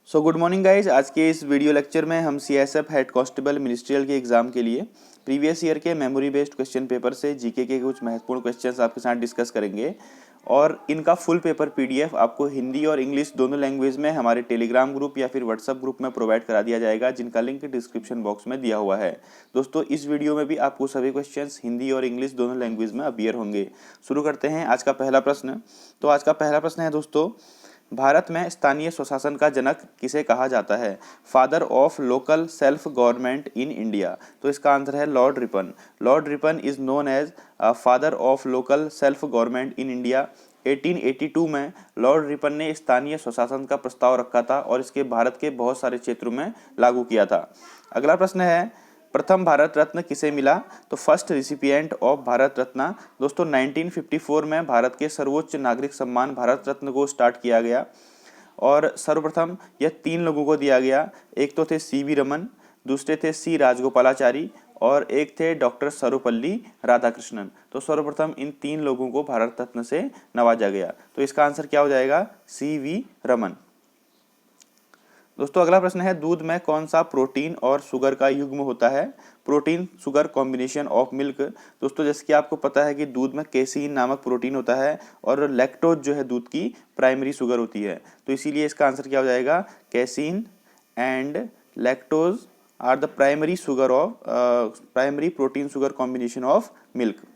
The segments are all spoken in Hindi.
Good morning guys. आज के इस वीडियो लेक्चर में हम सीएसएफ हेड कांस्टेबल मिनिस्ट्रियल के एग्जाम के लिए प्रीवियस ईयर के मेमोरी बेस्ड क्वेश्चन पेपर से जीके के कुछ महत्वपूर्ण क्वेश्चंस आपके साथ डिस्कस करेंगे और इनका फुल पेपर पीडीएफ आपको हिंदी और इंग्लिश दोनों लैंग्वेज में हमारे टेलीग्राम ग्रुप या फिर व्हाट्सएप ग्रुप में प्रोवाइड करा दिया जाएगा, जिनका लिंक डिस्क्रिप्शन बॉक्स में दिया हुआ है। दोस्तों, इस वीडियो में भी आपको सभी क्वेश्चंस हिंदी और इंग्लिश दोनों लैंग्वेज में अपीयर होंगे। शुरू करते हैं आज का पहला प्रश्न। तो आज का पहला प्रश्न है दोस्तों, भारत में स्थानीय स्वशासन का जनक किसे कहा जाता है? Father of local self government in India. तो इसका आंसर है Lord Ripon. Lord Ripon is known as father of local self government in India. 1882 में लॉर्ड रिपन ने स्थानीय स्वशासन का प्रस्ताव रखा था और इसके भारत के बहुत सारे क्षेत्रों में लागू किया था। अगला प्रश्न है, प्रथम भारत रत्न किसे मिला? तो first recipient of Bharat Ratna दोस्तों 1954 में भारत के सर्वोच्च नागरिक सम्मान भारत रत्न को स्टार्ट किया गया और सर्वप्रथम यह 3 लोगों को दिया गया। एक तो थे सीवी रमन, दूसरे थे सी राजगोपालाचारी और एक थे डॉक्टर सर्वपल्ली राधाकृष्णन। तो सर्वप्रथम इन 3 लोगों को भारत रत्न से नवाजा गया। तो इसका आंसर क्या हो जाएगा? सीवी रमन। दोस्तों, अगला प्रश्न है, दूध में कौन सा प्रोटीन और शुगर का युग्म होता है? Protein sugar combination of milk. दोस्तों, जैसे कि आपको पता है कि दूध में केसीन नामक प्रोटीन होता है और लैक्टोज जो है दूध की प्राइमरी शुगर होती है। तो इसीलिए इसका आंसर क्या हो जाएगा? Casein and lactose are the primary sugar of primary protein sugar combination of milk.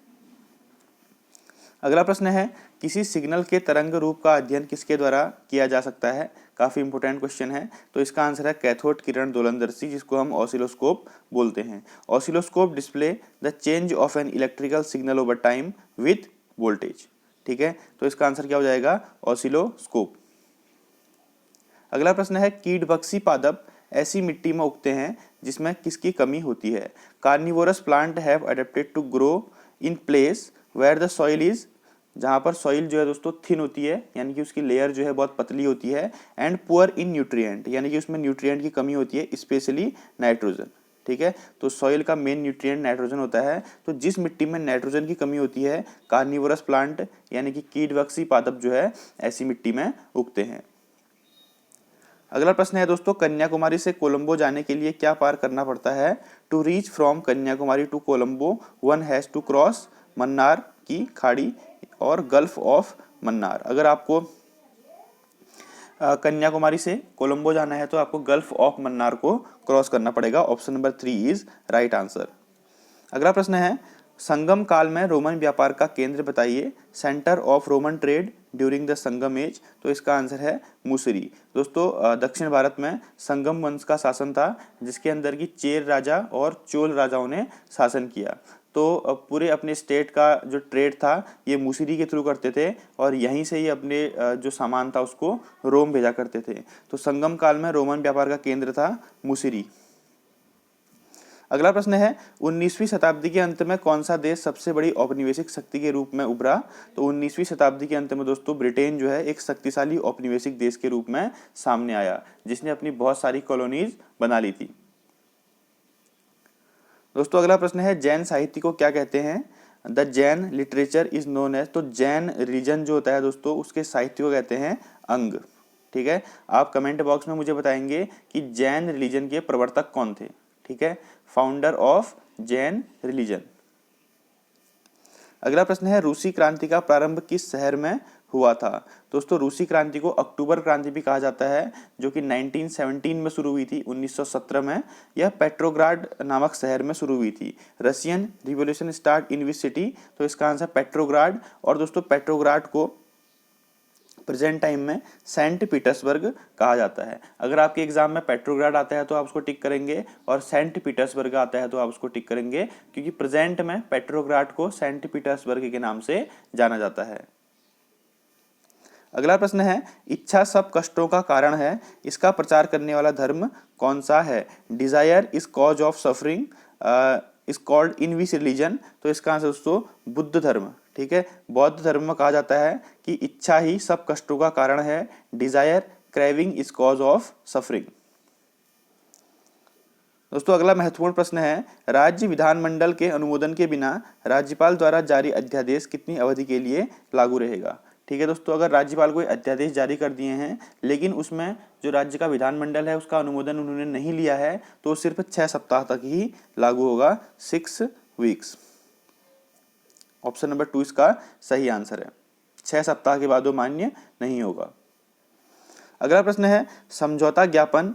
अगला प्रश्न है, किसी सिग्नल के तरंग रूप का अध्ययन किसके द्वारा किया जा सकता है? काफी इंपोर्टेंट क्वेश्चन है। तो इसका आंसर है कैथोड किरण दोलनदर्शी, जिसको हम ऑसिलोस्कोप बोलते हैं। Oscilloscope display the change of an electrical signal over time with voltage. ठीक है, तो इसका आंसर क्या हो जाएगा? ऑसिलोस्कोप। अगला प्रश्न है, कीटभक्षी पादप ऐसी मिट्टी में उगते हैं जिसमें किसकी कमी होती है? Carnivorous plant have adapted to grow in place where the soil is, जहां पर सॉइल जो है दोस्तों थिन होती है, यानी कि उसकी लेयर जो है बहुत पतली होती है, एंड पुअर इन न्यूट्रिएंट, यानी कि उसमें न्यूट्रिएंट की कमी होती है, स्पेशली नाइट्रोजन। ठीक है, तो सॉइल का मेन न्यूट्रिएंट नाइट्रोजन होता है। तो जिस मिट्टी में नाइट्रोजन की कमी होती है, कार्निवोरस प्लांट यानी कि कीटभक्षी पादप जो है ऐसी मिट्टी में उगते हैं। अगला प्रश्न है दोस्तों, कन्याकुमारी से कोलंबो जाने के लिए क्या पार करना पड़ता है? To reach from Kanyakumari to Colombo one has to cross Mannar की खाड़ी और गल्फ ऑफ मन्नार। अगर आपको कन्याकुमारी से कोलंबो जाना है तो आपको गल्फ ऑफ मन्नार को क्रॉस करना पड़ेगा। Option number 3 is right answer. अगला प्रश्न है, संगम काल में रोमन व्यापार का केंद्र बताइए। Centre of Roman trade during the Sangam age. तो इसका आंसर है मुसरी। दोस्तों, दक्षिण भारत में संगम वंश का शासन था, जिसके अंदर की चेर राजा और चोल राजाओं ने शासन किया। तो पूरे अपने स्टेट का जो ट्रेड था ये मुसरी के थ्रू करते थे और यहीं से ही अपने जो सामान था उसको रोम भेजा करते थे। तो संगम काल में रोमन व्यापार का केंद्र था मुसरी। अगला प्रश्न है, 19वीं शताब्दी के अंत में कौन सा देश सबसे बड़ी औपनिवेशिक शक्ति के रूप में उभरा? तो 19वीं शताब्दी के अंत में दोस्तों ब्रिटेन जो है एक शक्तिशाली औपनिवेशिक देश के रूप में सामने आया, जिसने अपनी बहुत सारी कॉलोनीज बना ली थी। दोस्तों, अगला प्रश्न है, जैन साहित्य को क्या कहते हैं? The Jain literature is known as. तो जैन रिलीजन जो होता है दोस्तों उसके साहित्य को कहते हैं अंग। ठीक है, आप कमेंट बॉक्स में मुझे बताएंगे कि जैन रिलीजन के प्रवर्तक कौन थे। ठीक है, फाउंडर ऑफ जैन रिलीजन। अगला प्रश्न है, रूसी क्रांति का प्रारंभ किस शहर में हुआ था? दोस्तों, रूसी क्रांति को अक्टूबर क्रांति भी कहा जाता है, जो कि 1917 में शुरू हुई थी। 1917 में यह पेट्रोग्राड नामक शहर में शुरू हुई थी। Russian revolution start in which city? तो इसका आंसर पेट्रोग्राड। और दोस्तों, पेट्रोग्राड को प्रेजेंट टाइम में सेंट पीटर्सबर्ग कहा जाता है। अगर आपके एग्जाम में पेट्रोग्राड आता है तो आप उसको टिक करेंगे और सेंट पीटर्सबर्ग आता है तो आप उसको टिक करेंगे, क्योंकि प्रेजेंट में पेट्रोग्राड को सेंट पीटर्सबर्ग के नाम से जाना जाता है। अगला प्रश्न है, इच्छा सब कष्टों का कारण है, इसका प्रचार करने वाला धर्म कौन सा है? Desire is cause of suffering is called in which religion? तो इसका आंसर दोस्तों बुद्ध धर्म। ठीक है, बौद्ध धर्म में कहा जाता है कि इच्छा ही सब कष्टों का कारण है। Desire craving is cause of suffering. दोस्तों, अगला महत्वपूर्ण प्रश्न है, राज्य विधानमंडल के अनुमोदन के बिना राज्यपाल द्वारा जारी अध्यादेश कितनी अवधि के लिए लागू रहेगा? ठीक है दोस्तों, अगर राज्यपाल कोई अध्यादेश जारी कर दिए हैं लेकिन उसमें जो राज्य का विधानमंडल है उसका अनुमोदन उन्होंने नहीं लिया है तो सिर्फ 6 सप्ताह तक ही लागू होगा, 6 वीक्स। ऑप्शन नंबर 2 इसका सही आंसर है, 6 सप्ताह के बाद वो मान्य नहीं होगा। अगला प्रश्न है, समझौता ज्ञापन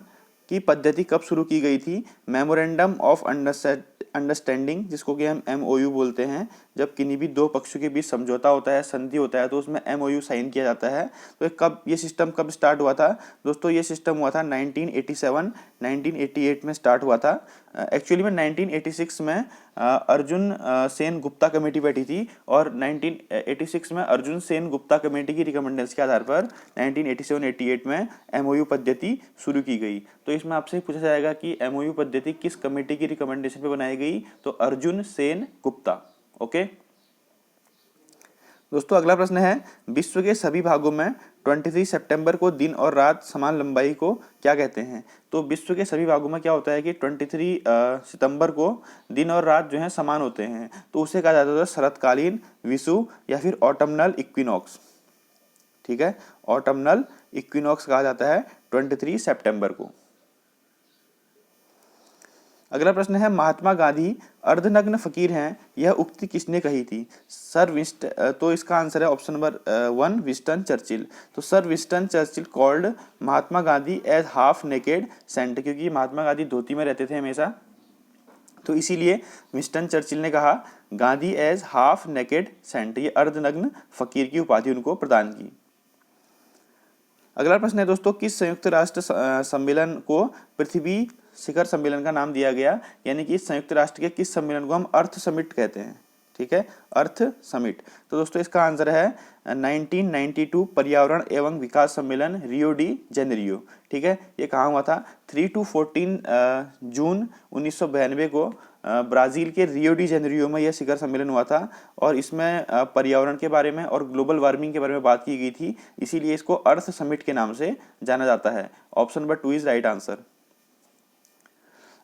की पद्धति कब शुरू की गई थी? मेमोरेंडम ऑफ अंडरस्टैंडिंग, जिसको कि हम MOU बोलते हैं, जब किन्हीं भी दो पक्षों के बीच समझौता होता है, संधि होता है, तो उसमें MOU साइन किया जाता है। तो ये सिस्टम कब स्टार्ट हुआ था दोस्तों? ये सिस्टम हुआ था 1987 1988 में स्टार्ट हुआ था। एक्चुअली में 1986 में अर्जुन सेन गुप्ता कमेटी बैठी थी और 1986 में अर्जुन सेन गुप्ता कमेटी की रिकमेंडेशन के आधार पर 1987-88 में MOU पद्धति शुरू की गई। तो इसमें आपसे पूछा जाएगा कि MOU पद्धति किस कमेटी की रिकमेंडेशन पे बनाई गई? तो अर्जुन सेन गुप्ता। ओके दोस्तों, अगला प्रश्न है, विश्व के सभी भागों में 23 सितंबर को दिन और रात समान लंबाई को क्या कहते हैं? तो विश्व के सभी भागों में क्या होता है कि 23 सितंबर को दिन और रात जो है समान होते हैं, तो उसे कहा जाता है शरतकालीन विषुव या फिर ऑटमनल इक्विनॉक्स। ठीक है, ऑटमनल इक्विनॉक्स कहा जाता है 23 सितंबर को। अगला प्रश्न है, महात्मा गांधी अर्धनग्न फकीर हैं, यह उक्ति किसने कही थी? तो इसका आंसर है ऑप्शन नंबर 1 विंस्टन चर्चिल। तो sir Winston Churchill called Mahatma Gandhi as half naked saint, क्योंकि महात्मा गांधी धोती में रहते थे हमेशा, तो इसीलिए विंस्टन चर्चिल ने कहा Gandhi as half naked saint, ये अर्धनग्न फकीर की उपाधि उनको प्रदान की। अगला प्रश्न है दोस्तों, किस संयुक्त राष्ट्र सम्मेलन को पृथ्वी शिखर सम्मेलन का नाम दिया गया? यानी कि संयुक्त राष्ट्र के किस सम्मेलन को हम अर्थ समिट कहते हैं? ठीक है, अर्थ समिट। तो दोस्तों इसका आंसर है 1992 पर्यावरण एवं विकास सम्मेलन रियो डी जेनेरियो। ठीक है, ये कहाँ हुआ था? 3 to 14 जून 1992 को ब्राजील के रियो डी जेनेरियो में यह शिखर सम्मेलन हुआ था और इसमें पर्यावरण के बारे में और ग्लोबल वार्मिंग के बारे में बात की गई थी, इसीलिए इसको अर्थ समिट के नाम से जाना जाता है। Option number 2 is right answer.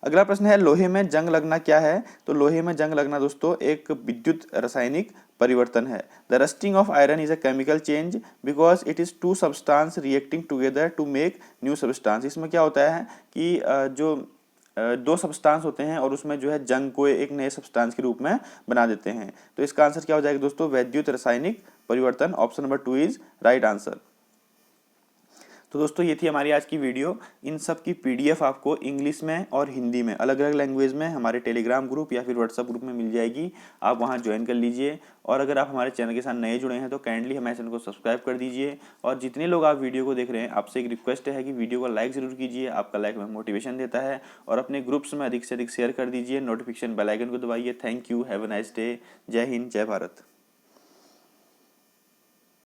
अगला प्रश्न है, लोहे में जंग लगना क्या है? तो लोहे में जंग लगना दोस्तों एक विद्युत रासायनिक परिवर्तन है। The rusting of iron is a chemical change because it is two substance reacting together to make new substance. इसमें क्या होता है कि जो दो सब्सटेंस होते हैं और उसमें जो है जंग को एक नए सब्सटेंस के रूप में बना देते हैं। तो इसका आंसर क्या हो जाएगा दोस्तों? विद्युत रासायनिक परिवर्तन। Option number 2 is right answer. तो दोस्तों ये थी हमारी आज की वीडियो। इन सब की PDF आपको इंग्लिश में और हिंदी में अलग अलग लैंग्वेज में हमारे टेलीग्राम ग्रुप या फिर व्हाट्सएप ग्रुप में मिल जाएगी, आप वहां ज्वाइन कर लीजिए। और अगर आप हमारे चैनल के साथ नए जुड़े हैं तो काइंडली हमारे चैनल को सब्सक्राइब कर दीजिए। और जितने लोग आप वीडियो को देख रहे हैं, आपसे एक रिक्वेस्ट है कि वीडियो को लाइक जरूर कीजिए, आपका लाइक हमें मोटिवेशन देता है। और अपने ग्रुप्स में अधिक से अधिक शेयर कर दीजिए, नोटिफिकेशन बेल आइकन को दबाइए। Thank you, have a nice day. जय हिंद, जय भारत।